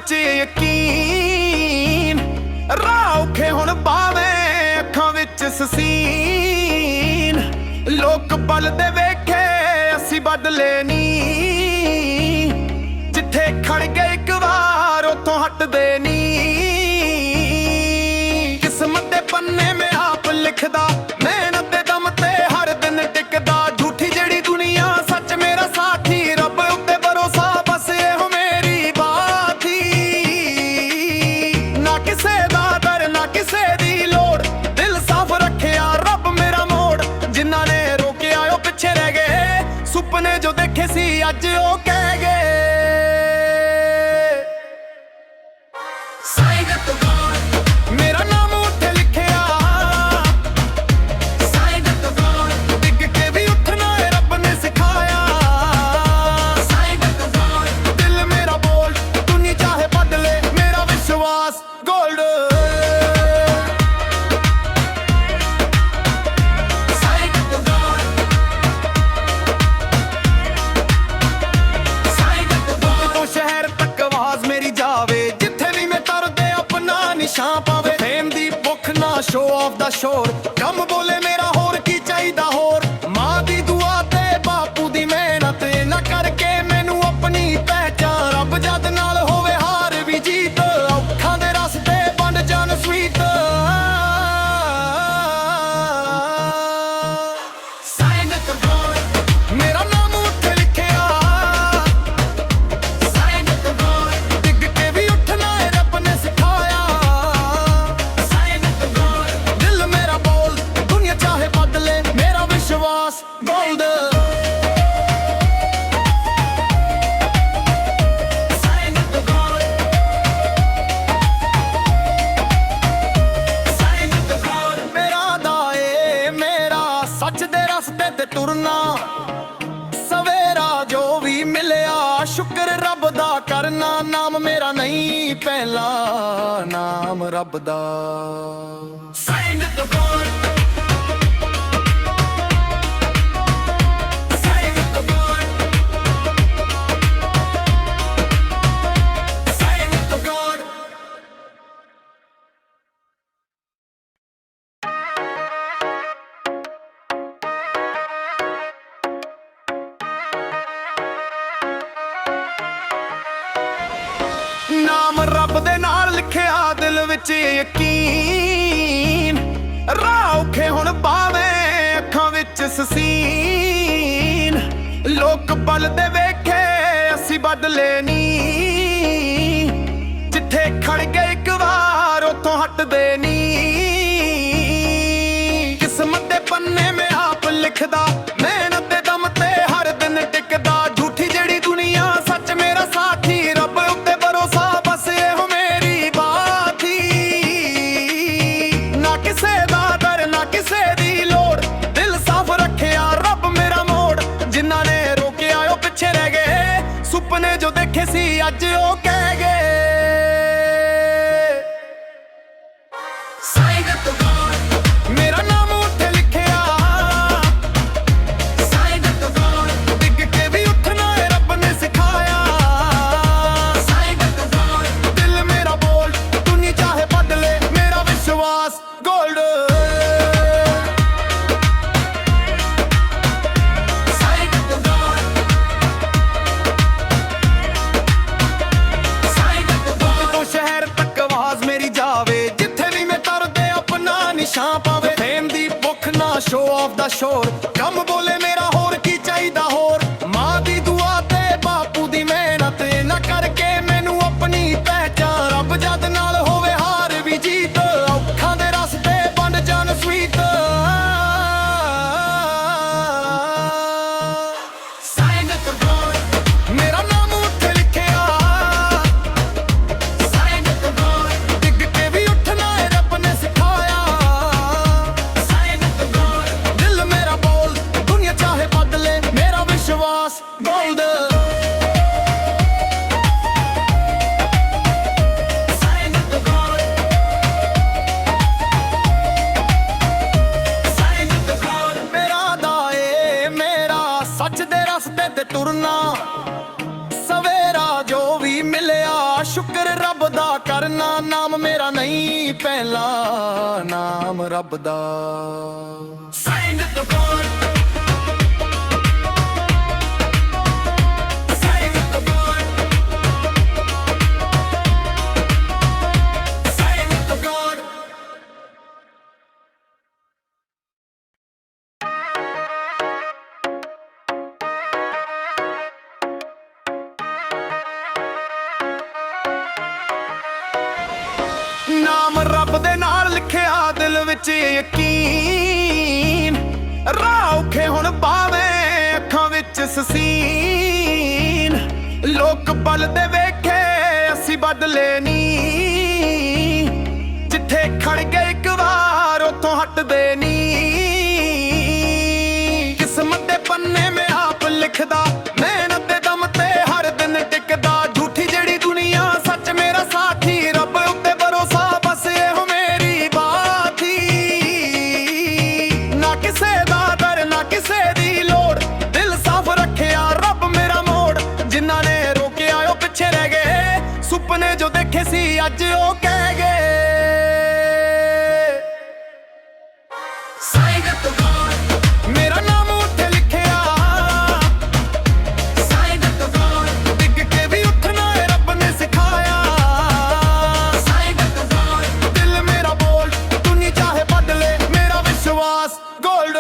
ਵਿੱਚ ਯਕੀਨ, ਰਾਹ ਔਖੇ ਹੁਣ ਪਾਵੇਂ ਅੱਖਾਂ ਵਿੱਚ ਸਸੀਨ। ਲੋਕ ਬਲਦੇ ਵੇਖੇ ਅਸੀਂ ਬਦਲੇ ਨੀ, ਜਿੱਥੇ ਖੜ ਗਏ ਇੱਕ ਵਾਰ ਉੱਥੋਂ ਹਟਦੇ ਨੀ। ਕਿਸਮਤ ਦੇ ਪੰਨੇ ਮੈਂ ਆਪ ਲਿਖਦਾ, ਮਿਹਨਤ ਦੇ ਦਮ ਤੇ ਹਰ ਦਿਨ ਟਿਕਦਾ। ਝੂਠੀ ਜਿਹੜੀ ਦੁਨੀਆ ਸੱਚ ਮੇਰਾ ਸਾਥੀ, ਰੱਬ ਉੱਤੇ ਭਰੋਸਾ ਬਸ ਇਹੋ ਮੇਰੀ ਬਾਤ ਹੀ। ਨਾ ਕਿਸੇ ਦਾ ਡਰ ਨਾ ਕਿਸੇ ਦੀ ਲੋੜ, ਦਿਲ ਸਾਫ਼ ਰੱਖਿਆ ਰੱਬ ਮੇਰਾ ਮੋੜ। ਜਿਨ੍ਹਾਂ ਨੇ ਰੋਕਿਆ ਉਹ ਪਿੱਛੇ ਰਹਿ ਗਏ, ਸੁਪਨੇ ਜੋ ਦੇਖੇ ਸੀ ਅੱਜ ਉਹ ਕਹਿ ਗਏ। ਮੇਰਾ ਨਾਮ ਉੱਥੇ ਲਿਖਿਆ, ਡਿੱਗ ਕੇ ਵੀ ਉੱਠਣਾ ਏ ਰੱਬ ਨੇ ਸਿਖਾਇਆ। ਦਿਲ ਮੇਰਾ ਬੋਲ ਦੁਨੀਆ ਚਾਹੇ ਬਦਲੇ, ਮੇਰਾ ਵਿਸ਼ਵਾਸ ਗੋਲਡ। ਤੋਂ ਸ਼ਹਿਰ ਤੱਕ ਆਵਾਜ਼ ਮੇਰੀ ਜਾਵੇ, ਜਿੱਥੇ ਵੀ ਮੈਂ ਤੁਰਦੇ ਆਪਣਾ ਨਿਸ਼ਾਨ ਪਾਵੇ। ਫੇਮ ਦੀ ਭੁੱਖ ਨਾ ਸ਼ੋ ਆਫ ਦਾ ਸ਼ੋਰ, ਕੰਮ ਬੋਲੇ ਮੇਰਾ ਹੋਰ ਕੀ ਚਾਹੀਦਾ ਹੋਰ। ਮਾਂ ਦੀ ਦੁਆ ਤੇ ਬਾਪੂ ਦੀ ਮਿਹਨਤ, ਨਾ ਕਰਕੇ ਮੈਨੂੰ ਆਪਣੀ ਪਹਿਚਾਨ। ਰੱਬ ਜਦ ਨਾਲ ਹੋਵੇ ਹਾਰ ਵੀ ਜੀਤ, ਔਖਾਂ ਦੇ ਰਸਤੇ ਬਣ ਜਾਣ ਸਵੀਟ। ਮੇਰਾ ਨਾਮ ਉੱਥੇ ਲਿਖਿਆ, ਡਿੱਗ ਕੇ ਵੀ ਉੱਠਣਾ ਏ ਰੱਬ ਨੇ ਸਿਖਾਇਆ। ਦਿਲ ਮੇਰਾ ਬੋਲ ਦੁਨੀਆ ਚਾਹੇ ਬਦਲੇ, ਮੇਰਾ ਵਿਸ਼ਵਾਸ ਗੋਲਡ। ਮੇਰਾ ਦਾਏ ਮੇਰਾ ਸੱਚ ਦੇ ਰਸਤੇ ਤੇ ਤੁਰਨਾ। ਸਵੇਰਾ ਜੋ ਵੀ ਮਿਲਿਆ ਸ਼ੁਕਰ ਰੱਬ ਦਾ ਕਰਨਾ। ਨਾਮ ਮੇਰਾ ਨਹੀਂ ਪਹਿਲਾ ਨਾਮ ਰੱਬ ਦਾ। ਨਾਮ ਰੱਬ ਦੇ ਨਾਲ ਲਿਖਿਆ ਦਿਲ ਵਿੱਚ ਯਕੀਨ, ਰਾਹ ਔਖੇ ਹੁਣ ਪਾਵੇਂ ਅੱਖਾਂ ਵਿੱਚ ਸਸੀਨ। ਲੋਕ ਬਲਦੇ ਵੇਖੇ ਅਸੀਂ ਬਦਲੇ ਨੀ, ਜਿੱਥੇ ਖੜ ਗਏ ਇੱਕ ਵਾਰ ਉੱਥੋਂ ਹਟਦੇ ਨੀ। ਕਿਸਮਤ ਦੇ ਪੰਨੇ ਮੈਂ ਆਪ ਲਿਖਦਾ, ਮਿਹਨਤ ਦੇ ਦਮ ਤੇ ਹਰ ਦਿਨ ਟਿਕਦਾ। ਝੂਠੀ ਜਿਹੜੀ ਦੁਨੀਆ ਸੱਚ ਮੇਰਾ ਸਾਥੀ, ਰੱਬ ਉੱਤੇ ਭਰੋਸਾ ਬਸ ਇਹੋ ਮੇਰੀ ਬਾਤ ਹੀ। ਨਾ ਕਿਸੇ ਦਾ ਡਰ ਨਾ ਕਿਸੇ ਦੀ ਲੋੜ, ਦਿਲ ਸਾਫ਼ ਰੱਖਿਆ ਰੱਬ ਮੇਰਾ ਮੋੜ। ਜਿਨ੍ਹਾਂ ਨੇ ਰੋਕਿਆ ਉਹ ਪਿੱਛੇ ਰਹਿ ਗਏ, ਸੁਪਨੇ ਜੋ ਦੇਖੇ ਸੀ ਅੱਜ ਉਹ ਕਹਿ ਗਏ। ਮੇਰਾ ਨਾਮ ਉੱਥੇ ਲਿਖਿਆ, ਡਿੱਗ ਕੇ ਵੀ ਉੱਠਣਾ ਏ ਰੱਬ ਨੇ ਸਿਖਾਇਆ। ਦਿਲ ਮੇਰਾ ਬੋਲ ਦੁਨੀਆ ਚਾਹੇ ਬਦਲੇ, ਮੇਰਾ ਵਿਸ਼ਵਾਸ ਗੋਲਡ। ਤੋਂ ਸ਼ਹਿਰ ਤੱਕ ਆਵਾਜ਼ ਮੇਰੀ ਜਾਵੇ, ਜਿੱਥੇ ਵੀ ਮੈਂ ਤੁਰਦੇ ਆਪਣਾ ਨਿਸ਼ਾਨ ਪਾਵੇ। ਫੇਮ ਦੀ ਭੁੱਖ ਨਾ ਸ਼ੋ ਆਫ ਦਾ ਸ਼ੋਰ, ਕੰਮ ਬੋਲੇ ਮੇਰਾ ਹੋਰ ਕੀ ਚਾਹੀਦਾ ਹੋਰ। ਮਾਂ ਦੀ ਦੁਆ ਤੇ ਬਾਪੂ ਦੀ ਮਿਹਨਤ, ਨਾ ਕਰਕੇ ਮੈਨੂੰ ਆਪਣੀ ਪਹਿਚਾਨ। ਰੱਬ ਜਦ ਨਾਲ ਹੋਵੇ ਹਾਰ ਵੀ ਜੀਤ, ਔਖਾਂ ਦੇ ਰਸਤੇ ਬਣ ਜਾਣ ਸਵੀਟ। ਮੇਰਾ ਨਾਮ ਉੱਥੇ ਲਿਖਿਆ, ਡਿੱਗ ਕੇ ਵੀ ਉੱਠਣਾ ਏ ਰੱਬ ਨੇ ਸਿਖਾਇਆ। ਦਿਲ ਮੇਰਾ ਬੋਲ ਦੁਨੀਆ ਚਾਹੇ ਕਰਨਾ ਨਾਮ ਮੇਰਾ ਨਹੀਂ ਪਹਿਲਾ ਨਾਮ ਰੱਬ ਦਾ ਸਾਈਨ ਦ ਗੋਡ ਨਾਮ ਰੱਬ ਦੇ ਨਾਲ ਲਿਖਿਆ ਦਿਲ ਵਿੱਚ ਯਕੀਨ ਰਾਹ ਔਖੇ ਹੁਣ ਪਾਵੇਂ ਅੱਖਾਂ ਵਿੱਚ ਸਸੀਨ ਲੋਕ ਬਲਦੇ ਵੇਖੇ ਅਸੀਂ ਬਦਲੇ ਨਹੀਂ ਜਿੱਥੇ ਖੜ ਗਏ ਇੱਕ ਵਾਰ ਉੱਥੋਂ ਹਟਦੇ ਨਹੀਂ ਕਿਸਮਤ ਦੇ ਪੰਨੇ ਮੈਂ ਆਪ ਲਿਖਦਾ ਮਿਹਨਤ ਦੇ ਦਮ ਤੇ ਹਰ ਦਿਨ ਟਿਕਦਾ ਝੂਠੀ ਜਿਹੜੀ ਦੁਨੀਆ ਸੱਚ ਮੇਰਾ ਸਾਥੀ ਰੱਬ ਉੱਤੇ ਭਰੋਸਾ ਬਸ ਇਹੋ ਮੇਰੀ ਬਾਤੀ ਨਾ ਕਿਸੇ ਦਾ ਦਰ ਨਾ ਕਿਸੇ ਦੀ ਲੋੜ ਦਿਲ ਸਾਫ਼ ਰੱਖਿਆ ਰੱਬ ਮੇਰਾ ਮੋੜ ਜਿਨ੍ਹਾਂ ਨੇ ਰੋਕਿਆ ਉਹ ਪਿੱਛੇ ਰਹਿ ਗਏ ਸੁਪਨੇ ਜੋ ਦੇਖੇ ਸੀ ਅੱਜ ਉਹ ਕਹਿ ਗਏ ਮੇਰਾ ਨਾਮ ਉੱਥੇ ਲਿਖਿਆ ਡਿੱਗ ਕੇ ਵੀ ਉੱਠਣਾ ਏ ਰੱਬ ਨੇ ਸਿਖਾਇਆ ਦਿਲ ਮੇਰਾ ਬੋਲ ਦੁਨੀਆ ਚਾਹੇ ਬਦਲੇ ਮੇਰਾ ਵਿਸ਼ਵਾਸ ਗੋਲਡ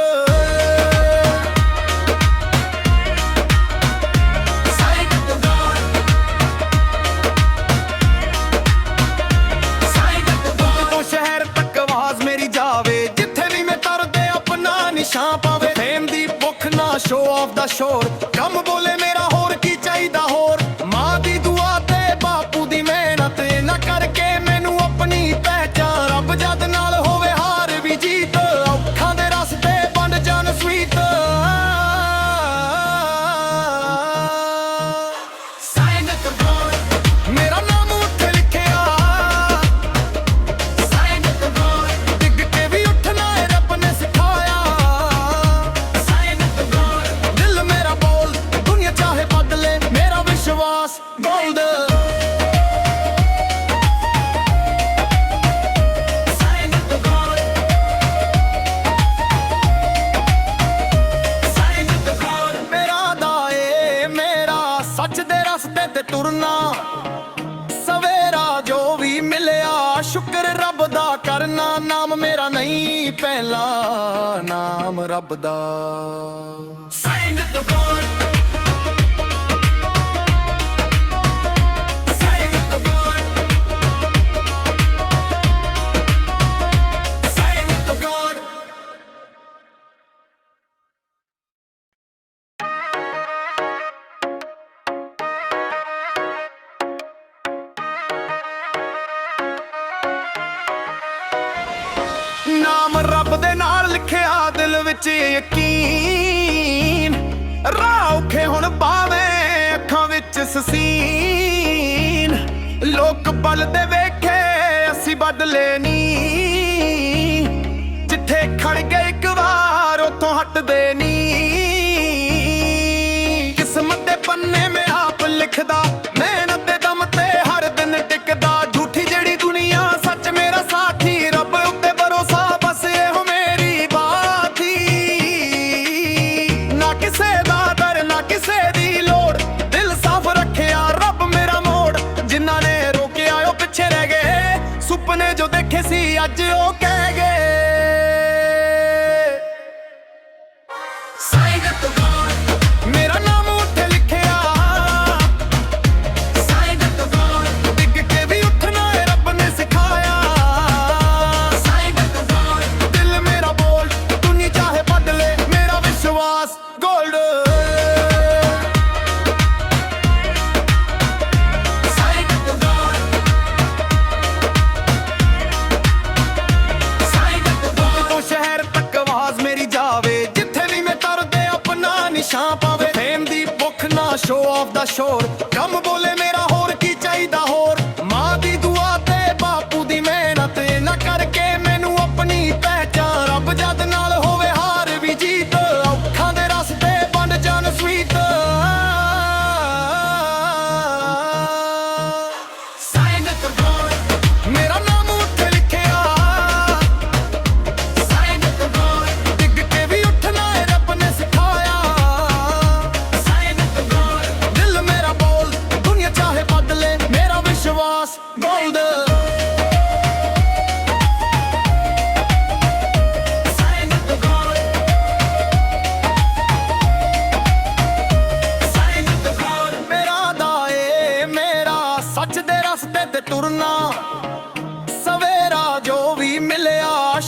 ਤੋਂ ਸ਼ਹਿਰ ਤੱਕ ਆਵਾਜ਼ ਮੇਰੀ ਜਾਵੇ ਜਿੱਥੇ ਵੀ ਮੈਂ ਤਰਦੇ ਆਪਣਾ ਨਿਸ਼ਾਨ ਪਾਵੇ ਫੇਮ ਦੀ ਭੁੱਖ ਨਾ ਸ਼ੋ ਆਫ ਦਾ ਸ਼ੋਰ ਕੰਮ ਬੋਲੇ ਮੇਰਾ ਹੋਰ ਕੀ ਚਾਹੀਦਾ ਹੋਰ ਮਾਂ ਦੀ ਦੁਆ ਤੇ ਬਾਪੂ ਦੀ ਮਿਹਨਤ ਨਾ ਕਰਕੇ ਮੈਨੂੰ ਆਪਣੀ ਪਹਿਚਾਨ ਰੱਬ ਜਦ ਨਾਲ ਹੋਵੇ ਹਾਰ ਵੀ ਜੀਤ ਔਖਾਂ ਦੇ ਰਸਤੇ ਬਣ ਜਾਣ ਸਵੀਟ ਮੇਰਾ ਨਾਮ ਉੱਥੇ ਲਿਖਿਆ ਡਿੱਗ ਕੇ ਵੀ ਉੱਠਣਾ ਏ ਰੱਬ ਨੇ ਸਿਖਾਇਆ ਦਿਲ ਮੇਰਾ ਬੋਲ ਦੁਨੀਆ ਚਾਹੇ ਬਦਲੇ ਮੇਰਾ ਵਿਸ਼ਵਾਸ ਗੋਲਡ ਮੇਰਾ ਦਾ ਏ ਮੇਰਾ ਸੱਚ ਦੇ ਰਸਤੇ ਤੇ ਤੁਰਨਾ ਸਵੇਰਾ ਜੋ ਵੀ ਮਿਲਿਆ ਸ਼ੁਕਰ ਰੱਬ ਦਾ ਕਰਨਾ ਨਾਮ ਮੇਰਾ ਨਹੀਂ ਪਹਿਲਾ ਨਾਮ ਰੱਬ ਦਾ ਸਾਈਨ ਦ ਗੋਡ ਨਾਮ ਰੱਬ ਦੇ ਨਾਲ ਲਿਖਿਆ ਦਿਲ ਵਿੱਚ ਯਕੀਨ ਰਾਹ ਔਖੇ ਹੁਣ ਪਾਵੇਂ ਅੱਖਾਂ ਵਿੱਚ ਸਸੀਨ ਲੋਕ ਬਲਦੇ ਵੇਖੇ ਅਸੀਂ ਬਦਲੇ ਨਹੀਂ ਜਿੱਥੇ ਖੜ ਗਏ ਇੱਕ ਵਾਰ ਉੱਥੋਂ ਹਟਦੇ ਨਹੀਂ ਕਿਸਮਤ ਦੇ ਪੰਨੇ ਮੈਂ ਆਪ ਲਿਖਦਾ ਮਿਹਨਤ ਦੇ ਦਮ ਤੇ ਹਰ ਦਿਨ ਟਿਕਦਾ ਝੂਠੀ ਜਿਹੜੀ ਦੁਨੀਆ ਸੱਚ ਮੇਰਾ ਸਾਥੀ ਰੱਬ ਉੱਤੇ ਭਰੋਸਾ ਬਸ ਇਹੋ ਮੇਰੀ ਬਾਤੀ ਨਾ ਕਿਸੇ ਦਾ ਦਰ ਨਾ ਕਿਸੇ ਦੀ ਲੋੜ ਦਿਲ ਸਾਫ਼ ਰੱਖਿਆ ਰੱਬ ਮੇਰਾ ਮੋੜ ਜਿਨ੍ਹਾਂ ਨੇ ਰੋਕਿਆ ਉਹ ਪਿੱਛੇ ਰਹਿ ਗਏ ਸੁਪਨੇ ਜੋ ਦੇਖੇ ਸੀ ਅੱਜ ਉਹ ਕਹਿ ਗਏ ਮੇਰਾ ਨਾਮ ਉੱਥੇ ਲਿਖਿਆ ਡਿੱਗ ਕੇ ਵੀ ਉੱਠਣਾ ਏ ਰੱਬ ਨੇ ਸਿਖਾਇਆ ਦਿਲ ਮੇਰਾ ਬੋਲ ਦੁਨੀਆ ਚਾਹੇ ਬਦਲੇ ਮੇਰਾ ਵਿਸ਼ਵਾਸ ਗੋਲਡ ਤੋਂ ਸ਼ਹਿਰ ਤੱਕ ਆਵਾਜ਼ ਮੇਰੀ ਜਾਵੇ ਜਿੱਥੇ ਵੀ ਮੈਂ ਤਰਦੇ ਆਪਣਾ ਨਿਸ਼ਾਨ ਪਾਵੇ ਫੇਮ ਦੀ ਭੁੱਖ ਨਾ ਸ਼ੋ ਆਫ ਦਾ ਸ਼ੋਰ ਕੰਮ ਬੋਲੇ ਮੇਰਾ ਹੋਰ ਕੀ ਚਾਹੀਦਾ ਹੋਰ ਮਾਂ ਦੀ ਦੁਆ ਤੇ ਬਾਪੂ ਦੀ ਮਿਹਨਤ ਨਾ ਕਰਕੇ ਮੈਨੂੰ ਆਪਣੀ ਪਹਿਚਾਨ ਰੱਬ ਜਦ ਨਾਲ ਹੋਵੇ ਹਾਰ ਵੀ ਜੀਤ ਔਖਾਂ ਦੇ ਰਸਤੇ ਬਣ ਜਾਣ ਸਵੀਟ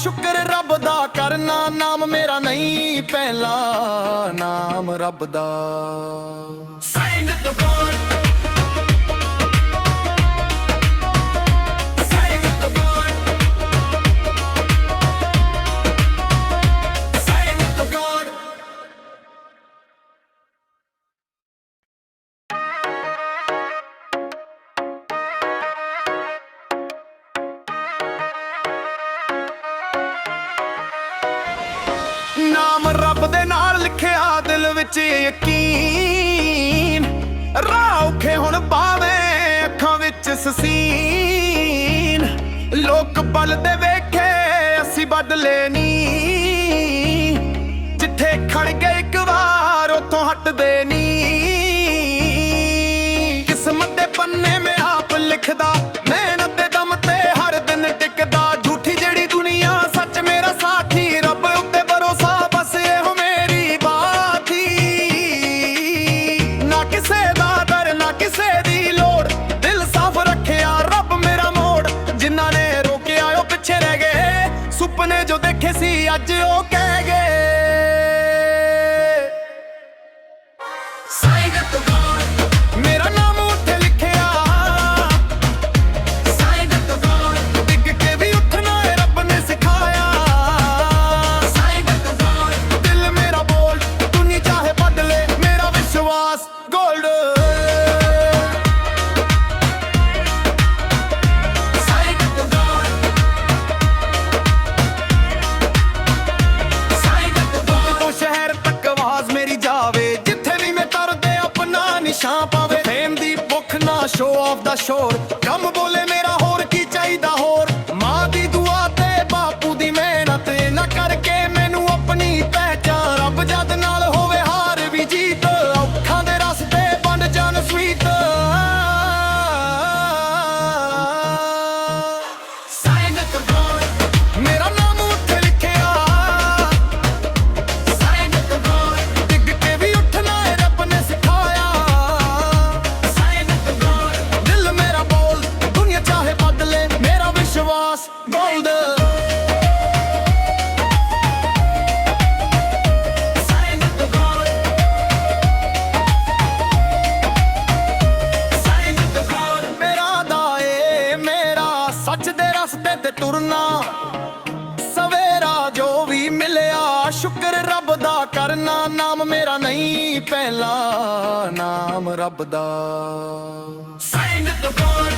ਸ਼ੁਕਰ ਰੱਬ ਦਾ ਕਰਨਾ, ਨਾਮ ਮੇਰਾ ਨਹੀਂ ਪਹਿਲਾ, ਨਾਮ ਰੱਬ ਦਾ। Sign of the God, sign of the God, sign of the God। ਨਾਮ ਰੱਬ ਦੇ ਨਾਲ ਲਿਖਿਆ ਦਿਲ ਵਿੱਚ ਯਕੀਨ, ਰਾਹ ਔਖੇ ਹੁਣ ਪਾਵੇਂ ਅੱਖਾਂ ਵਿੱਚ ਸਸੀਨ, ਲੋਕ ਬਲਦੇ ਵੇਖੇ ਅਸੀਂ ਬਦਲੇ ਨੀ, ਜਿੱਥੇ ਖੜ ਗਏ ਇੱਕ ਵਾਰ ਉੱਥੋਂ ਹਟਦੇ ਨੀ, ਕਿਸਮਤ ਦੇ ਪੰਨੇ ਮੈਂ ਆਪ ਲਿਖਦਾ, ਮਿਹਨਤ ਦੇ ਦਮ ਤੇ ਹਰ ਦਿਨ ਟਿਕਦਾ, ਝੂਠੀ ਜਿਹੜੀ ਦੁਨੀਆ ਸੱਚ ਮੇਰਾ ਸਾਥੀ, ਰੱਬ ਉੱਤੇ ਭਰੋਸਾ ਬਸ ਇਹੋ ਮੇਰੀ ਬਾਤ ਹੀ, ਨਾ ਕਿਸੇ ਦਾ ਡਰ ਨਾ ਕਿਸੇ ਦੀ ਲੋੜ, ਦਿਲ ਸਾਫ਼ ਰੱਖਿਆ ਰੱਬ ਮੇਰਾ ਮੋੜ, ਜਿਨ੍ਹਾਂ ਨੇ ਰੋਕਿਆ ਉਹ ਪਿੱਛੇ ਰਹਿ ਗਏ, ਸੁਪਨੇ ਜੋ ਦੇਖੇ ਸੀ ਅੱਜ ਉਹ ਕਹਿ ਗਏ। Sign of the God, ਮੇਰਾ ਨਾਮ ਉੱਥੇ ਲਿਖਿਆ, Sign of the God, ਡਿੱਗ ਕੇ ਵੀ ਉੱਠਣਾ ਏ ਰੱਬ ਨੇ ਸਿਖਾਇਆ, Sign of the God, ਦਿਲ ਮੇਰਾ ਬੋਲ ਦੁਨੀਆ ਚਾਹੇ ਬਦਲੇ ਮੇਰਾ ਵਿਸ਼ਵਾਸ gold. Sign of the God, Sign of the God, ਤੋਂ ਸ਼ਹਿਰ ਤੱਕ ਆਵਾਜ਼ ਮੇਰੀ ਜਾਵੇ, ਜਿੱਥੇ ਵੀ ਮੈਂ ਤਰਦੇ ਆਪਣਾ ਨਿਸ਼ਾਨ ਪਾਵੇ, ਫੇਮ ਦੀ ਭੁੱਖ ਨਾ ਸ਼ੋ ਆਫ ਦਾ ਸ਼ੋਰ, ਕੰਮ ਬੋਲੇ ਮੇਰਾ ਹੋਰ ਕੀ ਚਾਹੀਦਾ ਹੋਰ, ਮਾਂ ਦੀ ਦੁਆ ਤੇ ਬਾਪੂ ਦੀ ਮਿਹਨਤ ਨਾ ਕਰਕੇ ਮੈਨੂੰ ਆਪਣੀ ਪਹਿਚਾਨ, ਰੱਬ ਜਦ ਨਾਲ ਹੋਵੇ ਹਾਰ ਵੀ ਜੀਤ, ਔਖਾਂ ਦੇ ਰਸਤੇ ਬਣ ਜਾਣ sweet. Sign of the God, ਮੇਰਾ ਨਾਮ ਉੱਥੇ ਲਿਖਿਆ, Sign of the God, ਡਿੱਗ ਕੇ ਵੀ ਉੱਠਣਾ ਏ ਰੱਬ ਨੇ ਸਿਖਾਇਆ, Sign of the God, ਦਿਲ ਮੇਰਾ ਬੋਲ ਦੁਨੀਆ ਚਾਹੇ ਬਦਲੇ ਮੇਰਾ ਵਿਸ਼ਵਾਸ gold. Sign of the God, Sign of the God, ਮੇਰਾ ਦਾ ਏ ਮੇਰਾ ਸੱਚ ਦੇ ਰਸਤੇ ਤੇ ਤੁਰਨਾ, ਸਵੇਰਾ ਜੋ ਵੀ ਮਿਲਿਆ ਸ਼ੁਕਰ ਰੱਬ ਦਾ ਕਰਨਾ, ਨਾਮ ਮੇਰਾ ਨਹੀਂ ਪਹਿਲਾ, ਨਾਮ ਰੱਬ ਦਾ। Sign of the God,